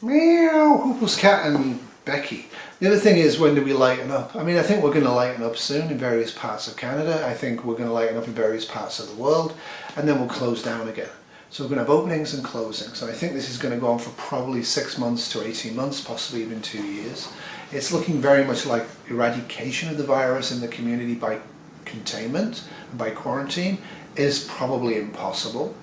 Meow, Huples cat and Becky. The other thing is, when do we lighten up? I mean, I think we're going to lighten up soon in various parts of Canada. I think we're going to lighten up in various parts of the world, and then we'll close down again. So we're going to have openings and closings, and I think this is going to go on for probably 6 months to 18 months, possibly even 2 years. It's looking very much like eradication of the virus in the community by containment and by quarantine is probably impossible.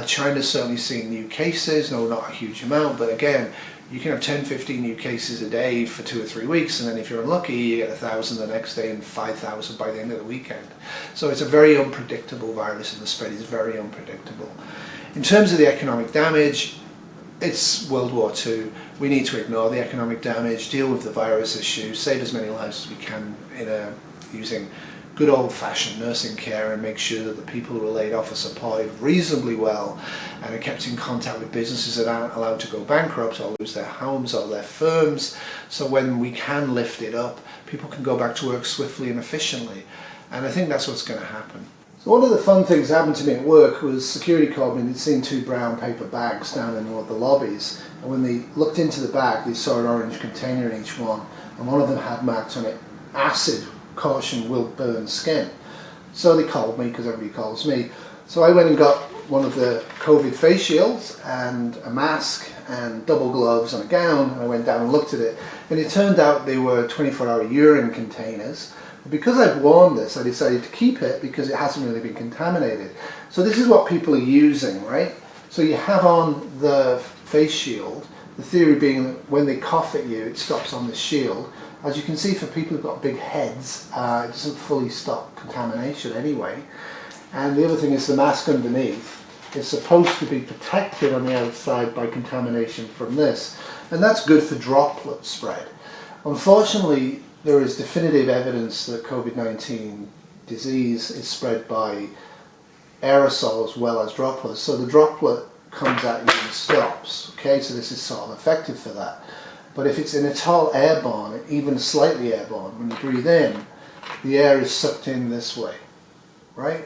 China's certainly seeing new cases, no, not a huge amount, but again, you can have 10, 15 new cases a day for 2 or 3 weeks, and then if you're unlucky, you get 1,000 the next day and 5,000 by the end of the weekend. So it's a very unpredictable virus, and the spread is very unpredictable. In terms of the economic damage, it's World War II. We need to ignore the economic damage, deal with the virus issue, save as many lives as we can using good old-fashioned nursing care, and make sure that the people who are laid off are supported reasonably well and are kept in contact with businesses that aren't allowed to go bankrupt or lose their homes or their firms, so when we can lift it up, people can go back to work swiftly and efficiently. And I think that's what's going to happen. So one of the fun things that happened to me at work was security called me and they'd seen 2 brown paper bags down in one of the lobbies, and when they looked into the bag they saw an orange container in each one, and one of them had marked on it, "Acid, caution, will burn skin." So they called me, because everybody calls me. So I went and got one of the COVID face shields and a mask and double gloves and a gown, and I went down and looked at it, and it turned out they were 24-hour urine containers. Because I've worn this, I decided to keep it because it hasn't really been contaminated. So this is what people are using, right? So you have on the face shield, the theory being that when they cough at you, it stops on the shield. As you can see, for people who've got big heads, it doesn't fully stop contamination anyway. And the other thing is the mask underneath is supposed to be protected on the outside by contamination from this. And that's good for droplet spread. Unfortunately, there is definitive evidence that COVID-19 disease is spread by aerosol as well as droplets. So the droplet comes at you and stops. Okay, so this is sort of effective for that. But if it's at all airborne, even slightly airborne, when you breathe in, the air is sucked in this way, right?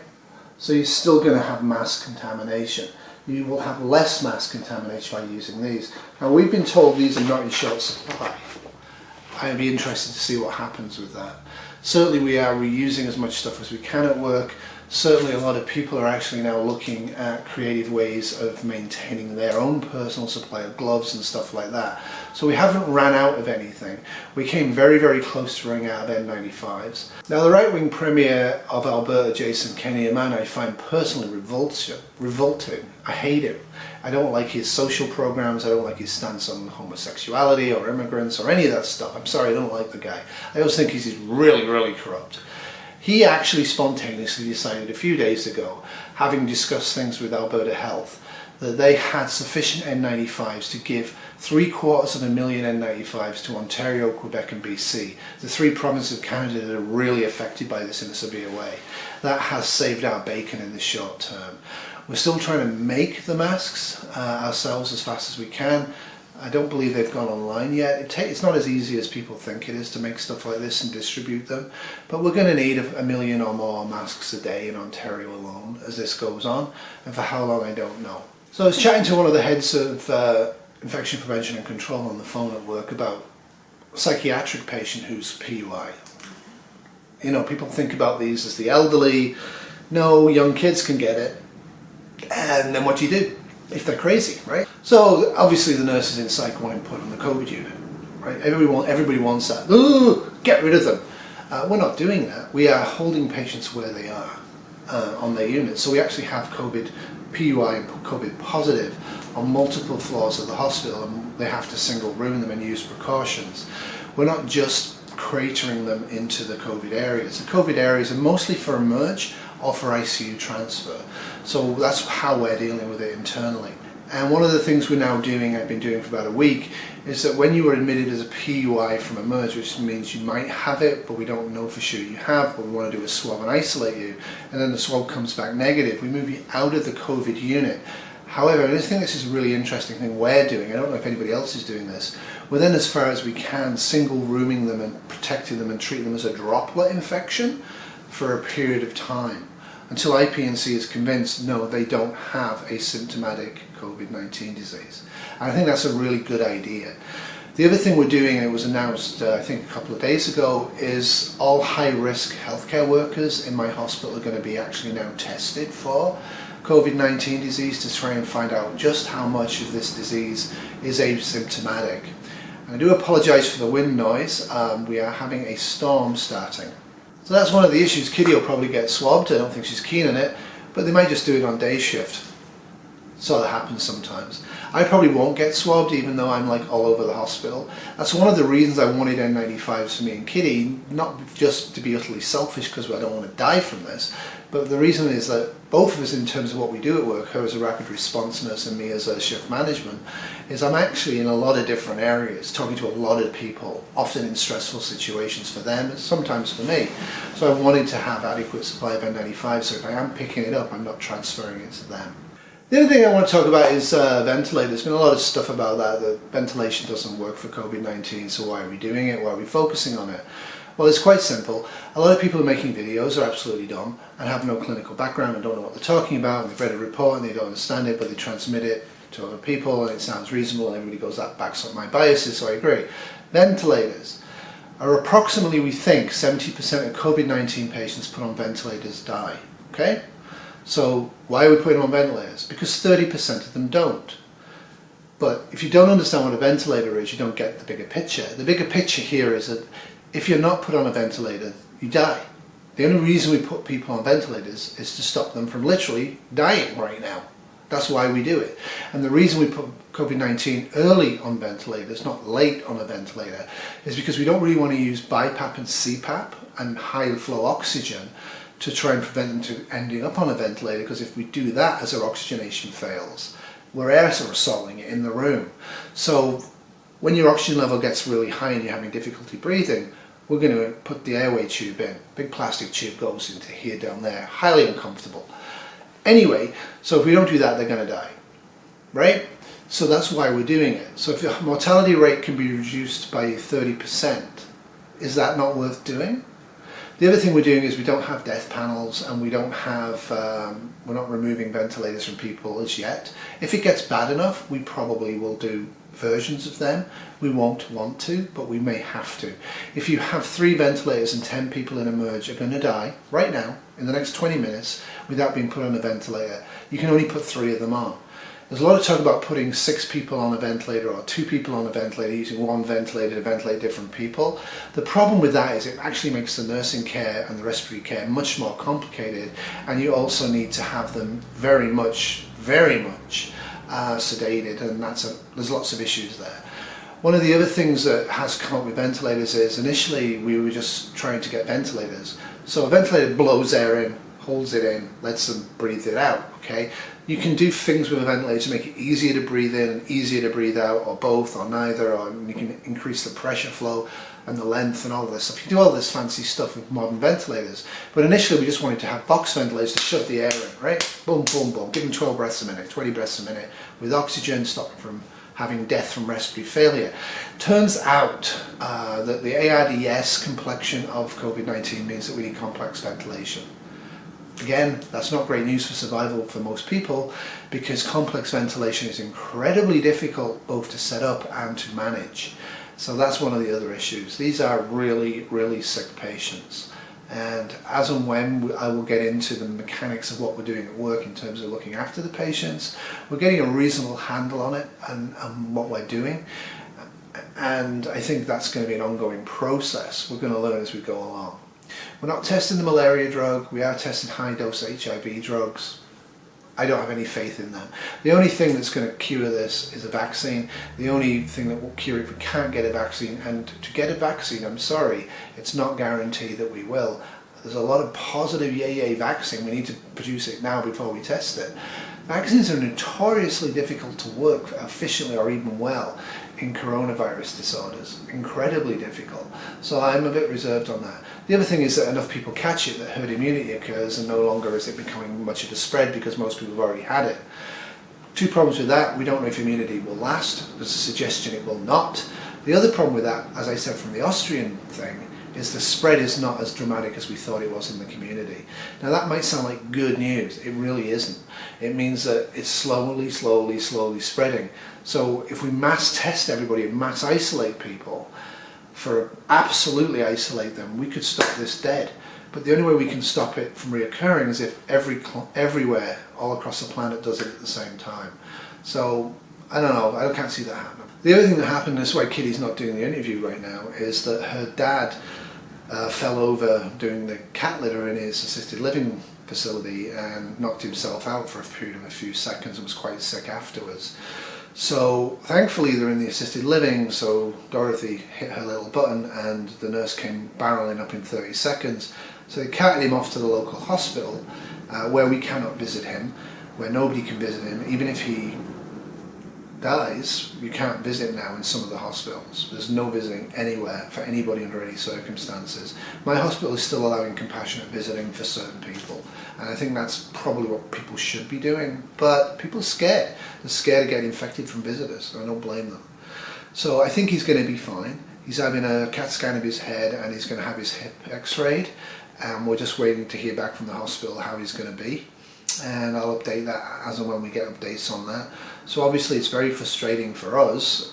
So you're still going to have mass contamination. You will have less mass contamination by using these. Now, we've been told these are not in short supply. I'd be interested to see what happens with that. Certainly we are reusing as much stuff as we can at work. Certainly a lot of people are actually now looking at creative ways of maintaining their own personal supply of gloves and stuff like that. So we haven't ran out of anything. We came very, very close to running out of N95s. Now the right-wing Premier of Alberta, Jason Kenney, a man I find personally revolting. I hate him. I don't like his social programs, I don't like his stance on homosexuality or immigrants or any of that stuff. I'm sorry, I don't like the guy. I also think he's really, really corrupt. He actually spontaneously decided a few days ago, having discussed things with Alberta Health, that they had sufficient N95s to give 750,000 N95s to Ontario, Quebec and BC, the 3 provinces of Canada that are really affected by this in a severe way. That has saved our bacon in the short term. We're still trying to make the masks ourselves as fast as we can. I don't believe they've gone online yet. It's not as easy as people think it is to make stuff like this and distribute them, but we're going to need 1 million or more masks a day in Ontario alone as this goes on, and for how long I don't know. So I was chatting to one of the heads of infection prevention and control on the phone at work about a psychiatric patient who's PUI. You know, people think about these as the elderly. No, young kids can get it, and then what do you do if they're crazy, right? So obviously the nurses in psych want to put on the COVID unit, right? Everybody wants that. Ooh, get rid of them. We're not doing that. We are holding patients where they are on their unit. So we actually have COVID PUI and COVID positive on multiple floors of the hospital, and they have to single room them and use precautions. We're not just cratering them into the COVID areas. The COVID areas are mostly for emerge or for ICU transfer. So that's how we're dealing with it internally. And one of the things we're now doing, I've been doing for about a week, is that when you are admitted as a PUI from emerge, which means you might have it, but we don't know for sure you have, but we want to do a swab and isolate you, and then the swab comes back negative, we move you out of the COVID unit. However, I think this is a really interesting thing we're doing. I don't know if anybody else is doing this. We're then, as far as we can, single rooming them and protecting them and treating them as a droplet infection for a period of time, until IPNC is convinced, no, they don't have a symptomatic COVID-19 disease. And I think that's a really good idea. The other thing we're doing, and it was announced I think a couple of days ago, is all high-risk healthcare workers in my hospital are going to be actually now tested for COVID-19 disease to try and find out just how much of this disease is asymptomatic. And I do apologise for the wind noise. We are having a storm starting. So that's one of the issues. Kitty will probably get swabbed. I don't think she's keen on it, but they might just do it on day shift. So that happens sometimes. I probably won't get swabbed even though I'm like all over the hospital. That's one of the reasons I wanted N95s for me and Kitty, not just to be utterly selfish because I don't want to die from this, but the reason is that both of us, in terms of what we do at work, her as a rapid response nurse and me as a shift management, is I'm actually in a lot of different areas, talking to a lot of people, often in stressful situations for them and sometimes for me. So I wanted to have adequate supply of N95, so if I am picking it up, I'm not transferring it to them. The other thing I want to talk about is ventilators. There's been a lot of stuff about that ventilation doesn't work for COVID-19, so why are we doing it? Why are we focusing on it? Well, it's quite simple. A lot of people who are making videos are absolutely dumb and have no clinical background and don't know what they're talking about, and they've read a report and they don't understand it, but they transmit it to other people and it sounds reasonable and everybody goes, that backs up my biases, so I agree. Ventilators are approximately, we think, 70% of COVID-19 patients put on ventilators die, okay? So why are we putting them on ventilators? Because 30% of them don't. But if you don't understand what a ventilator is, you don't get the bigger picture. The bigger picture here is that if you're not put on a ventilator, you die. The only reason we put people on ventilators is to stop them from literally dying right now. That's why we do it. And the reason we put COVID-19 early on ventilators, not late on a ventilator, is because we don't really want to use BiPAP and CPAP and high flow oxygen to try and prevent them to ending up on a ventilator, because if we do that as our oxygenation fails, we're aerosoling it in the room. So when your oxygen level gets really high and you're having difficulty breathing, we're going to put the airway tube in. Big plastic tube goes into here, down there, highly uncomfortable. Anyway, so if we don't do that, they're going to die, right? So that's why we're doing it. So if your mortality rate can be reduced by 30%, is that not worth doing? The other thing we're doing is we don't have death panels, and we don't have, we're not removing ventilators from people as yet. If it gets bad enough, we probably will do versions of them. We won't want to, but we may have to. If you have 3 ventilators and 10 people in emerge are going to die right now in the next 20 minutes without being put on a ventilator, you can only put 3 of them on. There's a lot of talk about putting 6 people on a ventilator or 2 people on a ventilator, using one ventilator to ventilate different people. The problem with that is it actually makes the nursing care and the respiratory care much more complicated, and you also need to have them very much sedated, and there's lots of issues there. One of the other things that has come up with ventilators is initially we were just trying to get ventilators. So a ventilator blows air in, holds it in, lets them breathe it out, okay? You can do things with a ventilator to make it easier to breathe in and easier to breathe out, or both, or neither, or you can increase the pressure flow and the length and all of this stuff. You can do all this fancy stuff with modern ventilators, but initially we just wanted to have box ventilators to shove the air in, right? Boom, boom, boom, give them 12 breaths a minute, 20 breaths a minute, with oxygen, stop them from having death from respiratory failure. Turns out that the ARDS complexion of COVID-19 means that we need complex ventilation. Again, that's not great news for survival for most people, because complex ventilation is incredibly difficult both to set up and to manage. So that's one of the other issues. These are really, really sick patients. And as and when I will get into the mechanics of what we're doing at work in terms of looking after the patients, we're getting a reasonable handle on it and what we're doing. And I think that's going to be an ongoing process. We're going to learn as we go along. We're not testing the malaria drug, we are testing high-dose HIV drugs. I don't have any faith in them. The only thing that's going to cure this is a vaccine. The only thing that will cure it if we can't get a vaccine, and to get a vaccine, I'm sorry, it's not guaranteed that we will. There's a lot of positive yay vaccine, we need to produce it now before we test it. Vaccines are notoriously difficult to work efficiently or even well in coronavirus disorders, incredibly difficult. So I'm a bit reserved on that. The other thing is that enough people catch it that herd immunity occurs, and no longer is it becoming much of a spread because most people have already had it. 2 problems with that: we don't know if immunity will last. There's a suggestion it will not. The other problem with that, as I said from the Austrian thing, is the spread is not as dramatic as we thought it was in the community. Now that might sound like good news, it really isn't. It means that it's slowly spreading. So if we mass test everybody and mass isolate people, absolutely isolate them, we could stop this dead. But the only way we can stop it from reoccurring is if everywhere, all across the planet, does it at the same time. So I don't know, I can't see that happening. The other thing that happened, this is why Kitty's not doing the interview right now, is that her dad fell over doing the cat litter in his assisted living facility and knocked himself out for a period of a few seconds and was quite sick afterwards. So thankfully they're in the assisted living, so Dorothy hit her little button and the nurse came barreling up in 30 seconds. So they carted him off to the local hospital where we cannot visit him, where nobody can visit him. Even if he dies, you can't visit now in some of the hospitals. There's no visiting anywhere for anybody under any circumstances. My hospital is still allowing compassionate visiting for certain people, and I think that's probably what people should be doing, but people are scared. They're scared of getting infected from visitors, and I don't blame them. So I think he's going to be fine. He's having a CAT scan of his head and he's going to have his hip x-rayed, and we're just waiting to hear back from the hospital how he's going to be, and I'll update that as and when we get updates on that. So obviously it's very frustrating for us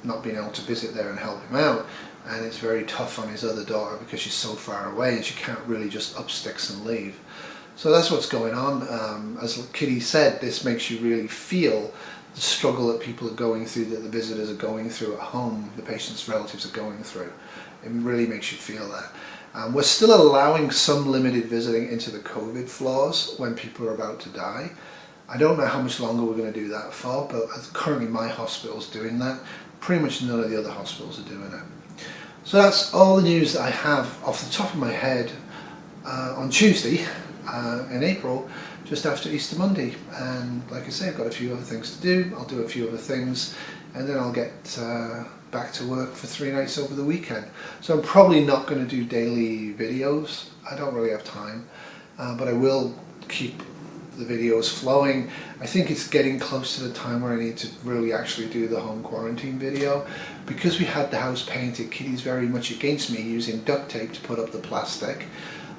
not being able to visit there and help him out, and it's very tough on his other daughter because she's so far away and she can't really just up sticks and leave. So that's what's going on. As Kitty said, this makes you really feel the struggle that people are going through, that the visitors are going through at home, the patients' relatives are going through. It really makes you feel that. We're still allowing some limited visiting into the COVID floors when people are about to die. I don't know how much longer we're going to do that for, but currently my hospital's doing that. Pretty much none of the other hospitals are doing it. So that's all the news that I have off the top of my head on Tuesday in April, just after Easter Monday. And like I say, I've got a few other things to do. I'll do a few other things and then I'll get back to work for 3 nights over the weekend. So I'm probably not going to do daily videos. I don't really have time, but I will keep the videos flowing. I think it's getting close to the time where I need to really actually do the home quarantine video. Because we had the house painted, Kitty's very much against me using duct tape to put up the plastic.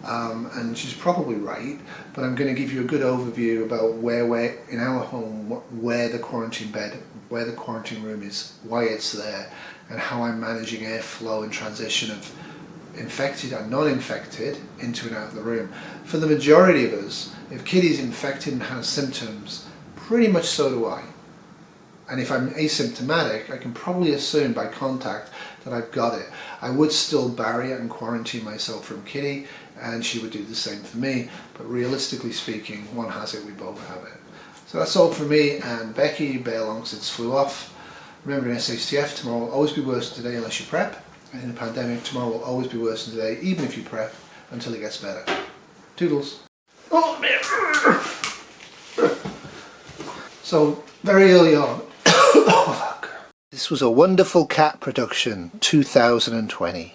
And she's probably right, but I'm going to give you a good overview about where we're in our home, where the quarantine bed, where the quarantine room is, why it's there, and how I'm managing airflow and transition of infected and non-infected into and out of the room. For the majority of us, if Kitty's infected and has symptoms, pretty much so do I. And if I'm asymptomatic, I can probably assume by contact that I've got it. I would still barrier and quarantine myself from Kitty, and she would do the same for me, but realistically speaking, one has it, we both have it. So that's all for me and Becky. Bail long since flew off. Remember, in SHTF, tomorrow will always be worse than today unless you prep, and in a pandemic, tomorrow will always be worse than today, even if you prep, until it gets better. Toodles. Oh, man. So, very early on, oh, fuck. This was a Wonderful Cat production, 2020.